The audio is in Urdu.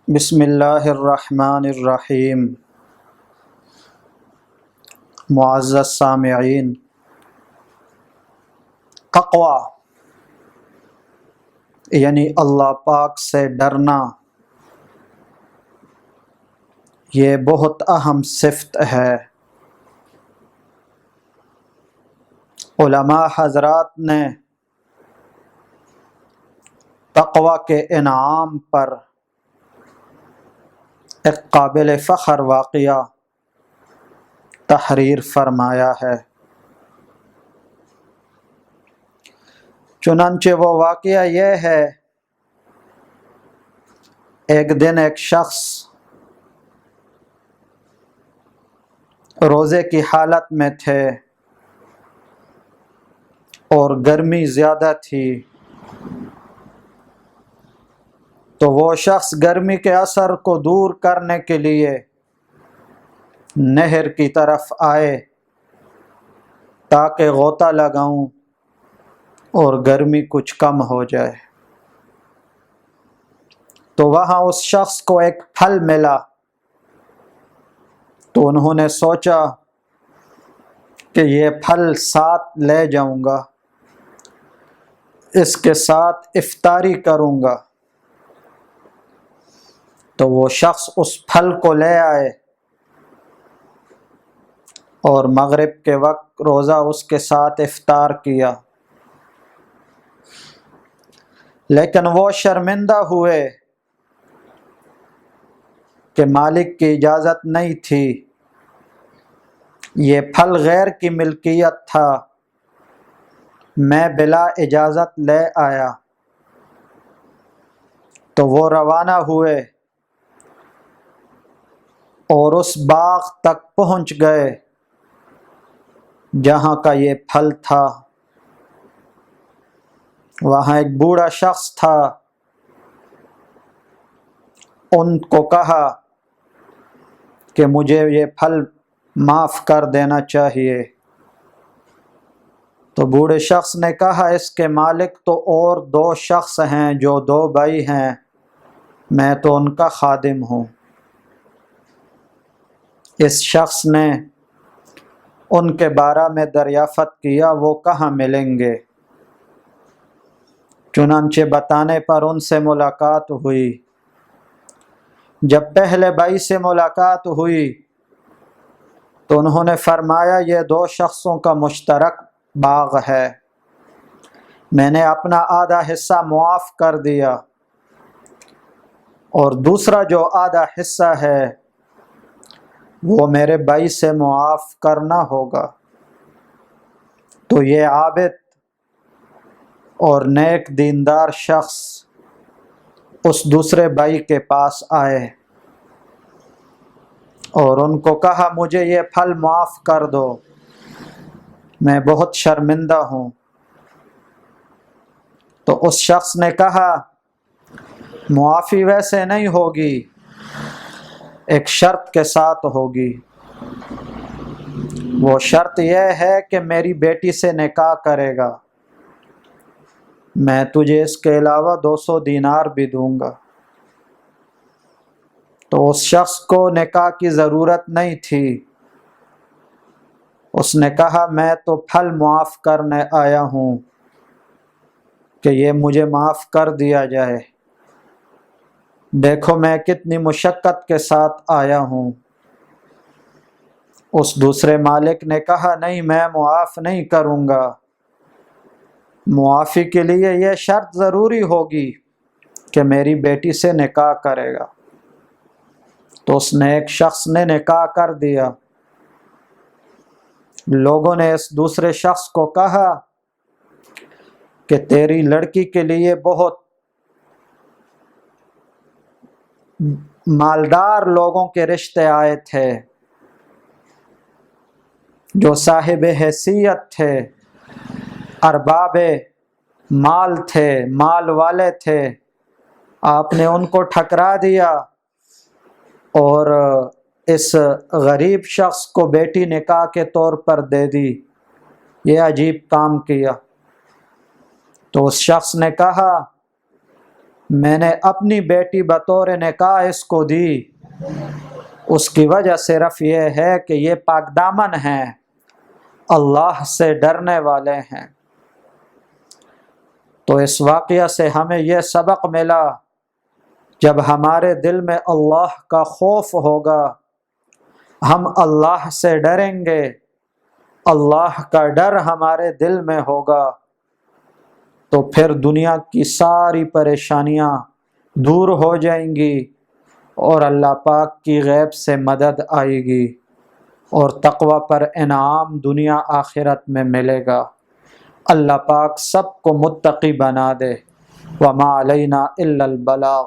بسم اللہ الرحمن الرحیم۔ معزز سامعین، تقوی یعنی اللہ پاک سے ڈرنا، یہ بہت اہم صفت ہے۔ علماء حضرات نے تقوی کے انعام پر ایک قابل فخر واقعہ تحریر فرمایا ہے۔ چنانچہ وہ واقعہ یہ ہے، ایک دن ایک شخص روزے کی حالت میں تھے اور گرمی زیادہ تھی، تو وہ شخص گرمی کے اثر کو دور کرنے کے لیے نہر کی طرف آئے تاکہ غوطہ لگاؤں اور گرمی کچھ کم ہو جائے۔ تو وہاں اس شخص کو ایک پھل ملا، تو انہوں نے سوچا کہ یہ پھل ساتھ لے جاؤں گا، اس کے ساتھ افطاری کروں گا۔ تو وہ شخص اس پھل کو لے آئے اور مغرب کے وقت روزہ اس کے ساتھ افطار کیا، لیکن وہ شرمندہ ہوئے کہ مالک کی اجازت نہیں تھی، یہ پھل غیر کی ملکیت تھا، میں بلا اجازت لے آیا۔ تو وہ روانہ ہوئے اور اس باغ تک پہنچ گئے جہاں کا یہ پھل تھا۔ وہاں ایک بوڑھا شخص تھا، ان کو کہا کہ مجھے یہ پھل معاف کر دینا چاہیے۔ تو بوڑھے شخص نے کہا، اس کے مالک تو اور دو شخص ہیں جو دو بھائی ہیں، میں تو ان کا خادم ہوں۔ اس شخص نے ان کے بارے میں دریافت کیا، وہ کہاں ملیں گے؟ چنانچہ بتانے پر ان سے ملاقات ہوئی۔ جب پہلے بھائی سے ملاقات ہوئی تو انہوں نے فرمایا، یہ دو شخصوں کا مشترک باغ ہے، میں نے اپنا آدھا حصہ معاف کر دیا، اور دوسرا جو آدھا حصہ ہے وہ میرے بھائی سے معاف کرنا ہوگا۔ تو یہ عابد اور نیک دیندار شخص اس دوسرے بھائی کے پاس آئے اور ان کو کہا، مجھے یہ پھل معاف کر دو، میں بہت شرمندہ ہوں۔ تو اس شخص نے کہا، معافی ویسے نہیں ہوگی، ایک شرط کے ساتھ ہوگی۔ وہ شرط یہ ہے کہ میری بیٹی سے نکاح کرے گا، میں تجھے اس کے علاوہ 200 دینار بھی دوں گا۔ تو اس شخص کو نکاح کی ضرورت نہیں تھی، اس نے کہا، میں تو پھل معاف کرنے آیا ہوں کہ یہ مجھے معاف کر دیا جائے، دیکھو میں کتنی مشقت کے ساتھ آیا ہوں۔ اس دوسرے مالک نے کہا، نہیں، میں معاف نہیں کروں گا، معافی کے لیے یہ شرط ضروری ہوگی کہ میری بیٹی سے نکاح کرے گا۔ تو اس نیک شخص نے نکاح کر دیا۔ لوگوں نے اس دوسرے شخص کو کہا کہ تیری لڑکی کے لیے بہت مالدار لوگوں کے رشتے آئے تھے جو صاحب حیثیت تھے، ارباب مال تھے، مال والے تھے، آپ نے ان کو ٹھکرا دیا اور اس غریب شخص کو بیٹی نکاح کے طور پر دے دی، یہ عجیب کام کیا۔ تو اس شخص نے کہا، میں نے اپنی بیٹی بطور نکاح اس کو دی، اس کی وجہ صرف یہ ہے کہ یہ پاک دامن ہیں، اللہ سے ڈرنے والے ہیں۔ تو اس واقعہ سے ہمیں یہ سبق ملا، جب ہمارے دل میں اللہ کا خوف ہوگا، ہم اللہ سے ڈریں گے، اللہ کا ڈر ہمارے دل میں ہوگا، تو پھر دنیا کی ساری پریشانیاں دور ہو جائیں گی اور اللہ پاک کی غیب سے مدد آئے گی اور تقوی پر انعام دنیا آخرت میں ملے گا۔ اللہ پاک سب کو متقی بنا دے۔ وما علینا الا البلاغ۔